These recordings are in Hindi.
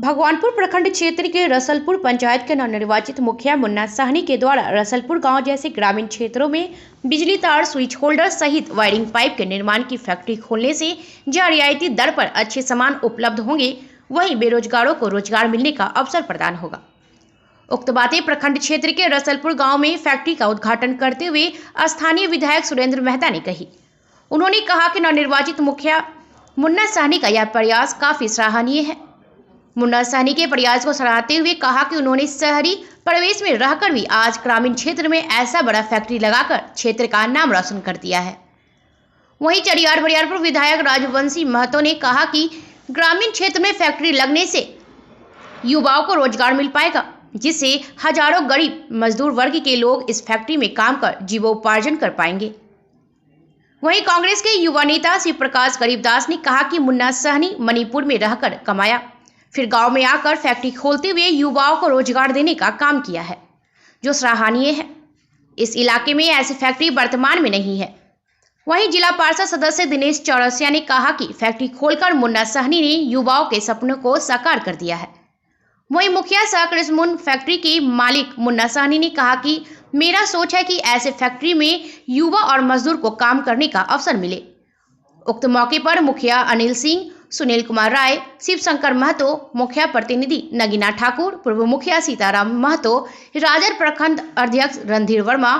भगवानपुर प्रखंड क्षेत्र के रसलपुर पंचायत के नवनिर्वाचित मुखिया मुन्ना साहनी के द्वारा रसलपुर गांव जैसे ग्रामीण क्षेत्रों में बिजली तार, स्विच होल्डर सहित वायरिंग पाइप के निर्माण की फैक्ट्री खोलने से जहां रियायती दर पर अच्छे सामान उपलब्ध होंगे, वहीं बेरोजगारों को रोजगार मिलने का अवसर प्रदान होगा। उक्त बातें प्रखंड क्षेत्र के रसलपुर गाँव में फैक्ट्री का उद्घाटन करते हुए स्थानीय विधायक सुरेंद्र मेहता ने कही। उन्होंने कहा कि नवनिर्वाचित मुखिया मुन्ना साहनी का यह प्रयास काफी सराहनीय है। मुन्ना साहनी के प्रयास को सराहते हुए कहा कि उन्होंने शहरी परिवेश में रहकर भी आज ग्रामीण क्षेत्र में ऐसा बड़ा फैक्ट्री लगाकर क्षेत्र का नाम रोशन कर दिया है। वहीं चरियार बरियारपुर विधायक राजवंशी महतो ने कहा कि ग्रामीण क्षेत्र में फैक्ट्री लगने से युवाओं को रोजगार मिल पाएगा, जिससे हजारों गरीब मजदूर वर्ग के लोग इस फैक्ट्री में काम कर जीवोपार्जन कर पाएंगे। वहीं कांग्रेस के युवा नेता शिव प्रकाश गरीबदास ने कहा कि मुन्ना साहनी मणिपुर में रहकर कमाया, फिर गांव में आकर फैक्ट्री खोलते हुए युवाओं को रोजगार देने का काम किया है, जो सराहनीय है। इस इलाके में ऐसी फैक्ट्री वर्तमान में नहीं है। वहीं जिला पार्षद सदस्य दिनेश चौरसिया ने कहा कि फैक्ट्री खोलकर मुन्ना साहनी ने युवाओं के सपनों को साकार कर दिया है। वहीं मुखिया सह कृष्णमुन फैक्ट्री के मालिक मुन्ना साहनी ने कहा कि मेरा सोच है कि ऐसे फैक्ट्री में युवा और मजदूर को काम करने का अवसर मिले। उक्त मौके पर मुखिया अनिल सिंह, सुनील कुमार राय, शिव शंकर महतो, मुखिया प्रतिनिधि नगीना ठाकुर, पूर्व मुखिया सीताराम महतो, राजर प्रखंड अध्यक्ष रणधीर वर्मा,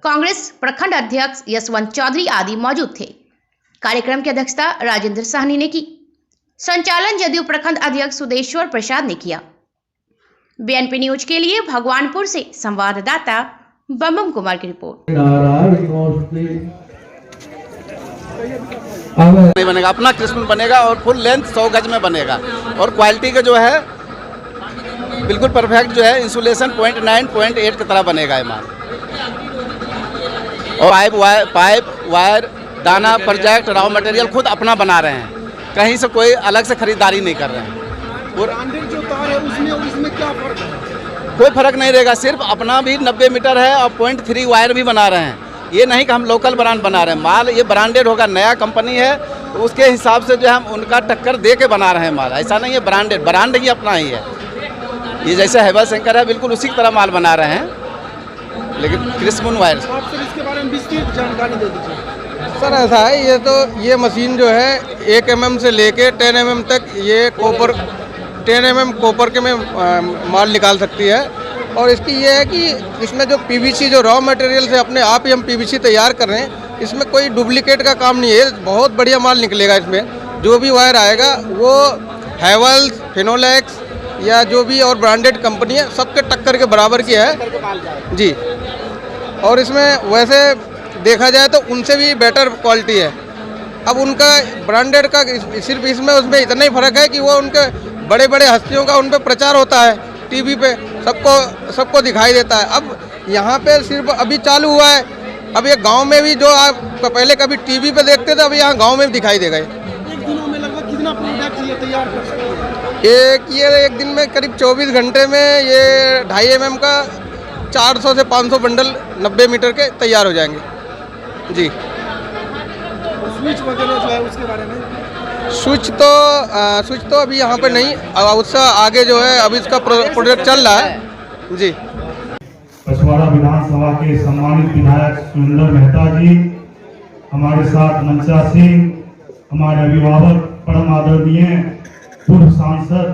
कांग्रेस प्रखंड अध्यक्ष यशवंत चौधरी आदि मौजूद थे। कार्यक्रम की अध्यक्षता राजेंद्र साहनी ने की। संचालन जदयू प्रखंड अध्यक्ष सुदेश्वर प्रसाद ने किया। बीएनपी न्यूज के लिए भगवानपुर से संवाददाता बम कुमार की रिपोर्ट। नहीं बनेगा, अपना कृष्ण बनेगा और फुल लेंथ 100 गज में बनेगा और क्वालिटी का जो है बिल्कुल परफेक्ट जो है इंसुलेशन 0.9 0.8 की तरह बनेगा ये माल। और पाइप वायर दाना प्रोजेक्ट रॉ मटेरियल खुद अपना बना रहे हैं, कहीं से कोई अलग से खरीदारी नहीं कर रहे हैं। और जो तार है उसमें क्या फर्क है? कोई फर्क नहीं रहेगा, सिर्फ अपना भी 90 मीटर है और 0.3 वायर भी बना रहे हैं। ये नहीं कि हम लोकल ब्रांड बना रहे हैं, माल ये ब्रांडेड होगा, नया कंपनी है तो उसके हिसाब से जो है हम उनका टक्कर दे के बना रहे हैं माल। ऐसा नहीं है, ब्रांड ही अपना ही है। ये जैसे हैवल शंकर है बिल्कुल उसी की तरह माल बना रहे हैं, लेकिन कृष्णमुन वायर। आप सर इसके बारे में विस्तृत जानकारी दे दीजिए। सर ऐसा है, ये मशीन जो है 1 mm से लेके 10 mm तक ये 10 mm कॉपर के में माल निकाल सकती है। और इसकी ये है कि इसमें जो पीवीसी जो रॉ मटेरियल से अपने आप ही हम पीवीसी तैयार कर रहे हैं, इसमें कोई डुप्लीकेट का काम नहीं है। बहुत बढ़िया माल निकलेगा इसमें। जो भी वायर आएगा वो हैवल्स, फिनोलेक्स या जो भी और ब्रांडेड कंपनी है सबके टक्कर के बराबर की है जी। और इसमें वैसे देखा जाए तो उनसे भी बेटर क्वालिटी है। अब उनका ब्रांडेड का सिर्फ इसमें उसमें इतना ही फ़र्क है कि वो उनके बड़े बड़े हस्तियों का उन पर प्रचार होता है, टीवी पे सबको दिखाई देता है। अब यहाँ पे सिर्फ अभी चालू हुआ है। अब ये गांव में भी जो आप पहले कभी टीवी पे देखते थे, अब यहाँ गांव में भी दिखाई देगा। एक दिनों में लगभग कितना प्रोडक्ट ये तैयार कर सकते हैं? एक दिन में करीब 24 घंटे में ये 2.5 mm का 400 से 500 बंडल 90 मीटर के तैयार हो जाएंगे जी। स्विच वगैरह जो है उसके बारे में? स्विच तो अभी यहाँ पे नहीं, उससे आगे जो है अभी इसका प्रोजेक्ट चल रहा है जी। पचवाड़ा विधानसभा के सम्मानित विधायक सुरेंद्र मेहता जी, हमारे साथ मंचा सिंह, हमारे अभिभावक परम आदरणीय पूर्व सांसद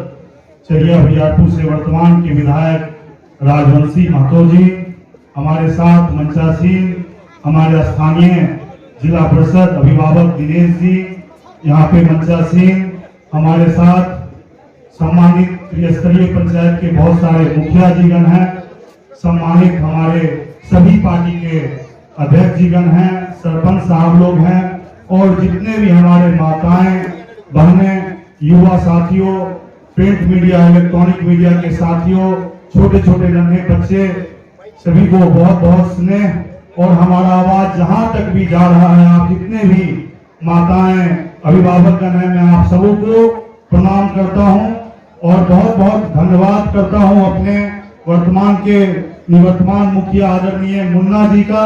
चरिया बरियारपुर से वर्तमान के विधायक राजवंशी महतो जी, हमारे साथ मंचा सिंह, हमारे स्थानीय जिला परिषद अभिभावक दिनेश जी, यहाँ पे मंचा सिंह, हमारे साथ सम्मानित त्रिस्तरीय पंचायत के बहुत सारे मुखिया जीगण हैं, सम्मानित हमारे सभी पार्टी के अध्यक्ष जीगण हैं, सरपंच साहब लोग हैं और जितने भी हमारे माताएं बहनें, युवा साथियों, प्रिंट मीडिया, इलेक्ट्रॉनिक मीडिया के साथियों, छोटे छोटे नन्हे बच्चे, सभी को बहुत बहुत स्नेह। और हमारा आवाज जहां तक भी जा रहा है, आप जितने भी माताएं अभिभावकगण हैं, मैं आप सबों को प्रणाम करता हूं और बहुत बहुत धन्यवाद करता हूं अपने वर्तमान के निवर्तमान मुखिया आदरणीय मुन्ना जी का,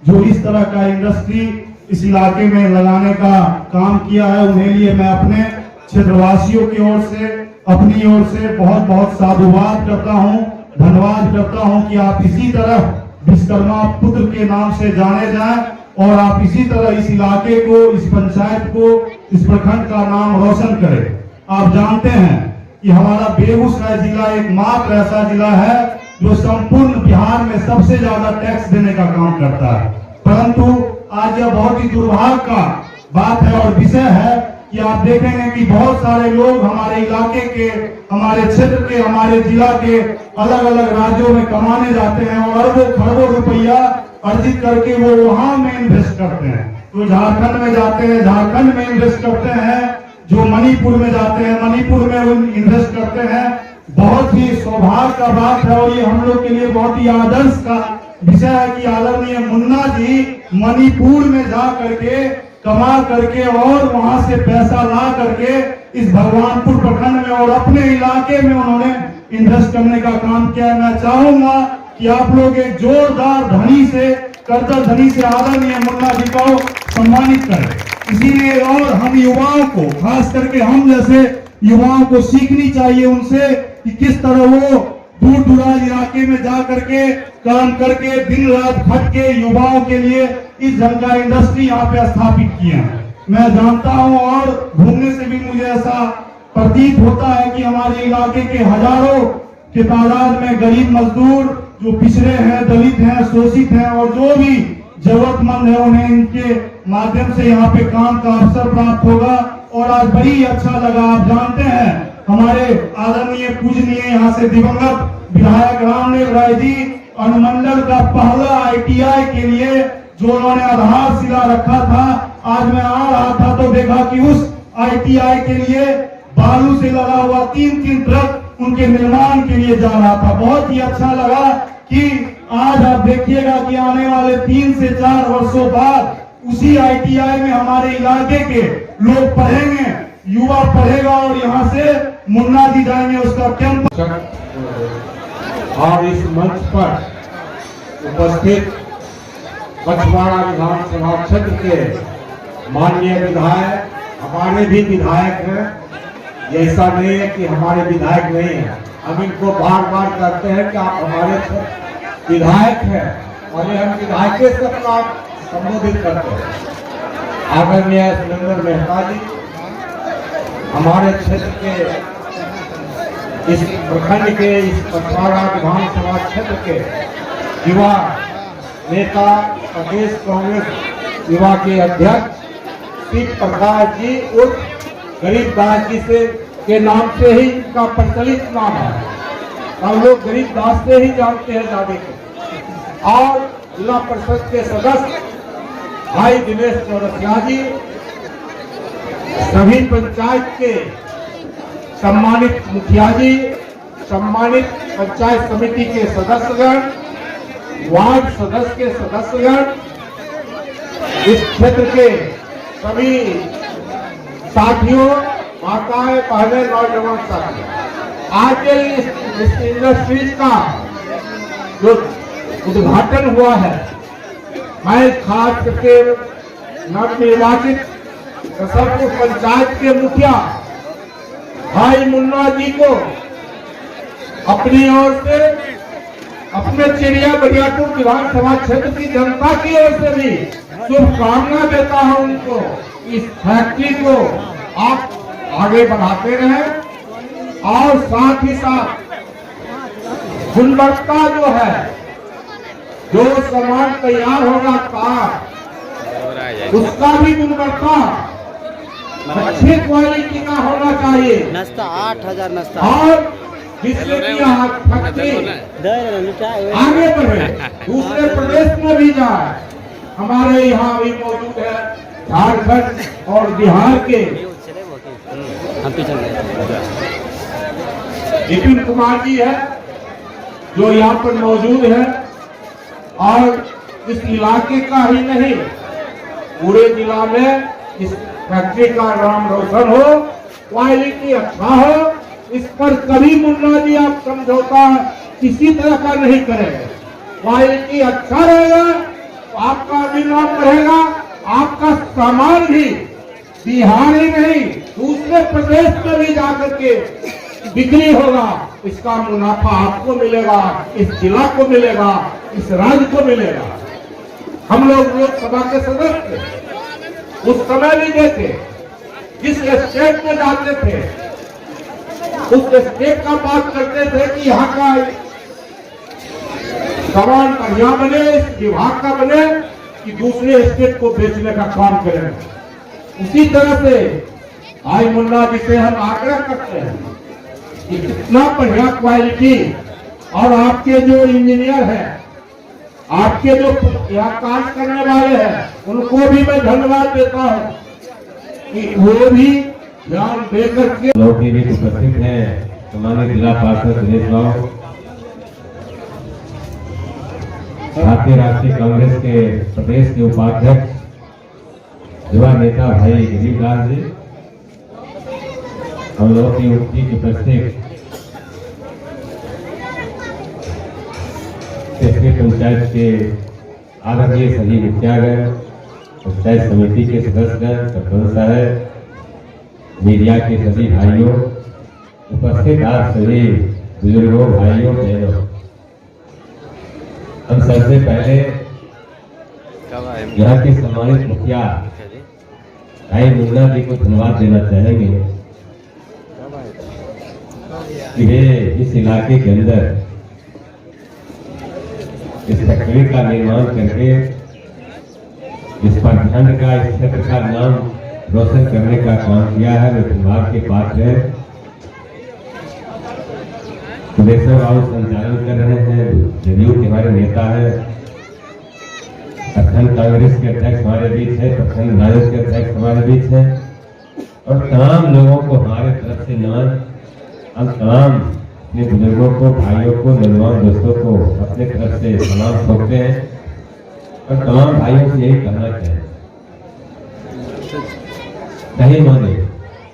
जो इस तरह का इंडस्ट्री इस इलाके में लगाने का काम किया है। उन्हें लिए मैं अपने क्षेत्रवासियों की ओर से अपनी ओर से बहुत बहुत साधुवाद करता हूं, धन्यवाद करता हूं कि आप इसी तरह विश्वकर्मा पुत्र के नाम से जाने जाएं और आप इसी तरह इस इलाके को, इस पंचायत को, इस प्रखंड का नाम रोशन करें। आप जानते हैं कि हमारा बेगूसराय जिला एकमात्र ऐसा जिला है जो संपूर्ण बिहार में सबसे ज्यादा टैक्स देने का काम करता है, परंतु आज यह बहुत ही दुर्भाग्य का बात है और विषय है कि आप देखेंगे कि बहुत सारे लोग हमारे इलाके के, हमारे क्षेत्र के, हमारे जिला के अलग अलग राज्यों में कमाने जाते हैं और अरबों खरबों रुपया अर्जित करके वो वहां में इन्वेस्ट करते हैं। तो झारखंड में जाते हैं, झारखंड में इन्वेस्ट करते हैं, जो मणिपुर में जाते हैं, मणिपुर में इन्वेस्ट करते हैं। बहुत ही सौभाग्य का बात है और ये हम लोग के लिए बहुत ही आदर्श का विषय है कि आदरणीय मुन्ना जी मणिपुर में जा करके कमा करके और वहां से पैसा ला करके इस भगवानपुर प्रखंड में और अपने इलाके में उन्होंने इन्वेस्ट करने का काम किया। मैं चाहूंगा कि आप लोग एक जोरदार ध्वनि से, करतल ध्वनि से आदरणीय मुन्ना जी को सम्मानित करें। इसीलिए और हम युवाओं को, खास करके हम जैसे युवाओं को सीखनी चाहिए उनसे कि किस तरह वो दूर दराज इलाके में जा करके काम करके दिन रात खट के युवाओं के लिए इस ढंग का इंडस्ट्री यहाँ पे स्थापित किया है। मैं जानता हूँ और घूमने से भी मुझे ऐसा प्रतीत होता है कि हमारे इलाके के हजारों के तादाद में गरीब मजदूर जो पिछड़े हैं, दलित हैं, शोषित हैं और जो भी जरूरतमंद है उन्हें इनके माध्यम से यहाँ पे काम का अवसर प्राप्त होगा। और आज बड़ी अच्छा लगा। आप जानते हैं हमारे आदरणीय पूजनीय यहाँ से दिवंगत विधायक रामदेव राय जी अनुमंडल का पहला ITI के लिए जो उन्होंने आधारशिला रखा था, आज मैं आ रहा था तो देखा कि उस ITI के लिए बालू से लगा हुआ 3-3 ट्रक उनके निर्माण के लिए जा रहा था। बहुत ही अच्छा लगा कि आज आप देखिएगा कि आने वाले 3 से 4 वर्षों बाद उसी ITI में हमारे इलाके के लोग पढ़ेंगे, युवा पढ़ेगा और यहाँ से मुन्ना जी जाएंगे उसका कैंप। और इस मंच पर उपस्थित पचवाड़ा विधानसभा क्षेत्र के माननीय विधायक, हमारे भी विधायक हैं, ऐसा नहीं है कि हमारे विधायक नहीं है, हम इनको बार बार कहते हैं कि आप हमारे विधायक हैं और ये हम विधायक से अपना संबोधित करते हैं। आदरणीय सुरेंद्र मेहता जी हमारे क्षेत्र के इस प्रखंड के इस पचवाड़ा विधानसभा क्षेत्र के युवा नेता, प्रदेश कांग्रेस युवा के अध्यक्ष शिव प्रकाश जी उर्फ गरीबदास जी से के नाम से ही इनका प्रचलित नाम है। हम लोग गरीबदास से ही जानते हैं ज्यादा को। और जिला परिषद के सदस्य भाई दिनेश चौरसिया जी, सभी पंचायत के सम्मानित मुखिया जी, सम्मानित पंचायत समिति के सदस्यगण, वार्ड सदस्य के सदस्यगण, इस क्षेत्र के सभी साथियों, माताएं, बहनें, नौजवान साथी, आज इस इंडस्ट्रीज का जो उद्घाटन हुआ है, मैं खास करके नवनिर्वाचित रसलपुर पंचायत के मुखिया भाई मुन्ना जी को अपनी ओर से, अपने चिड़िया बरियापुर विधानसभा क्षेत्र की जनता की ओर से भी शुभकामना देता हूं उनको। इस फैक्ट्री को आप आगे बढ़ाते रहें और साथ ही साथ गुणवत्ता जो है, जो सामान तैयार होगा कार, उसका भी गुणवत्ता अच्छी क्वालिटी का होना चाहिए। नाश्ता 8000 नाश्ता और जिससे कि यहाँ फैक्ट्री आगे बढ़े, दूसरे प्रदेश में भी जाए। हमारे यहाँ भी मौजूद है झारखंड और बिहार के विपिन कुमार जी है जो यहाँ पर मौजूद है और इस इलाके का ही नहीं पूरे जिला में इस फैक्ट्री का नाम रोशन हो, क्वालिटी अच्छा हो, इस पर कभी मुन्ना जी आप समझौता किसी तरह का नहीं करेंगे। क्वालिटी अच्छा रहेगा तो आपका भी नाम बढ़ेगा, आपका सामान भी बिहार ही नहीं दूसरे प्रदेश में भी जाकर के बिक्री होगा, इसका मुनाफा आपको मिलेगा, इस जिला को मिलेगा, इस राज्य को मिलेगा। हम लोग लोकसभा के सदस्य थे, उस समय भी देखे, जिस स्टेट में जाते थे उस स्टेट का बात करते थे कि यहाँ का सामान बढ़िया बने, इस विभाग का बने कि दूसरे स्टेट को बेचने का काम करें। उसी तरह से भाई मुन्ना जी से हम आग्रह करते हैं कि इतना बढ़िया क्वालिटी, और आपके जो इंजीनियर हैं, आपके जो यहाँ काम करने वाले हैं, उनको भी मैं धन्यवाद देता हूँ कि वो भी ध्यान देकर के लोग भी उपस्थित हैं। हमारे जिला पार्षद दिनेश राव, भारतीय राष्ट्रीय कांग्रेस के प्रदेश के उपाध्यक्ष युवा नेता भाई गरीबलाल जी, हम लोगों की उपस्थित पंचायत के आदरणीय सभी मुखियागण, पंचायत समिति के सदस्यगण, सरपंच साहब, मीडिया के सभी भाइयों, उपस्थित आप सभी बुजुर्गों, भाइयों, बहनों, हम सबसे पहले यहाँ के सम्मानित मुखिया भाई मुन्ना जी को धन्यवाद देना चाहेंगे कि वे इस इलाके के अंदर इस फैक्ट्री का निर्माण करके इस प्रखंड का, इस क्षेत्र का नाम रोशन करने का काम किया है। वे विभाग के पास है, सुरेश्वर बाबू संचालन कर रहे हैं, जदयू के हमारे नेता है, प्रखंड कांग्रेस के अध्यक्ष हमारे बीच है, प्रखंड राजद के अध्यक्ष हमारे बीच है, और तमाम लोगों को हमारे तरफ से नमन। हम तमाम अपने बुजुर्गों को, भाइयों को, नौजवान दोस्तों को अपने तरफ से सलाम ठोकते हैं और तमाम भाइयों से यही कहना चाहें, सही माने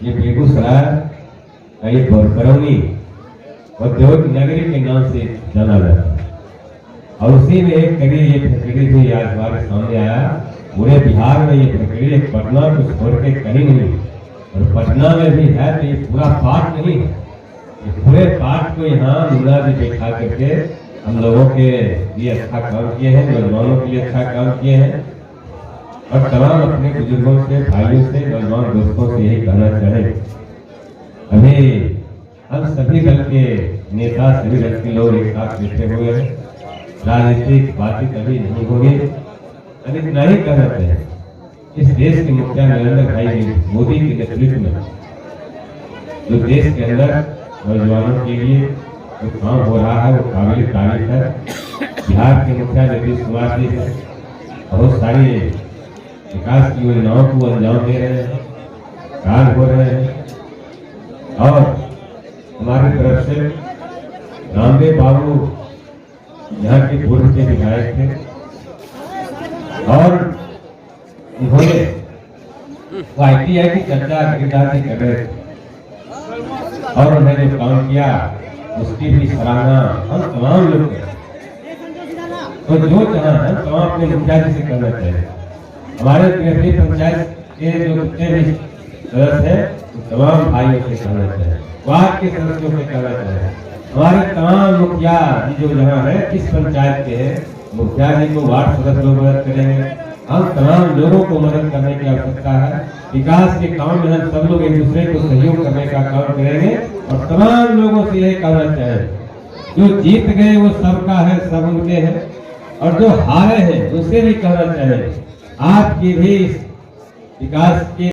ये बेगूसराय का ये बरौनी औद्योगिक नगरी के नाम से जाना जाता है, और उसी में एक कड़ी ये फैक्ट्री भी आज हमारे सामने आया। पूरे बिहार में ये फैक्ट्री एक पटना को छोड़ के कहीं नहीं, और पटना में भी है तो ये पूरा पार्ट नहीं, ये पूरे पार्ट को यहाँ मुन्ना जी बैठा करके हम लोगों के लिए अच्छा काम किए हैं, नौजवानों के लिए अच्छा काम किए हैं, और तमाम अपने बुजुर्गों से, भाइयों से, नौजवान दोस्तों से यही कहना चाहें, अभी हम सभी दल के नेता, सभी दल के लोग एक साथ बैठे हुए हैं, राजनीतिक बातचीत अभी नहीं होगी। अभी इतना ही कहते हैं, इस देश के मुखिया नरेंद्र भाई मोदी के नेतृत्व में जो देश के अंदर नौजवानों के लिए जो काम हो रहा है वो काबिल तारीफ है। बिहार के मुखिया नीतीश कुमार जी है, बहुत सारी विकास की योजनाओं को अंजाम दे रहे हैं, कार्य हो रहे हैं, और हमारी तरफ से रामदेव बाबू यहाँ के पूर्व के विधायक थे, और उन्होंने ITI की चर्चा गिरदार कर रहे थे, और उन्होंने जो काम किया उसकी भी सराहना हम तमाम लोग करें। तो जो चाह हम तमाम अपने मुखिया जी से करना चाहिए। हमारे त्रिहत्तरी पंचायत के जो जितने भी सदस्य हैं तमाम भाइयों से कहना चाहिए, वार्ड के सदस्यों से कहना चाहिए, हमारे तमाम मुखिया जी जो यहाँ है किस पंचायत के हैं, मुखिया जी को वार्ड सदस्य लोग मदद करेंगे। हम तमाम लोगों को मदद करने की आवश्यकता है। विकास के काम में हम सब लोग एक दूसरे को सहयोग करने का काम करेंगे, और तमाम लोगों से यही कहना चाहिए, जो जीत गए वो सबका है, सब उनके हैं, और जो हारे हैं उसे भी कहना चाहिए आपकी भी विकास के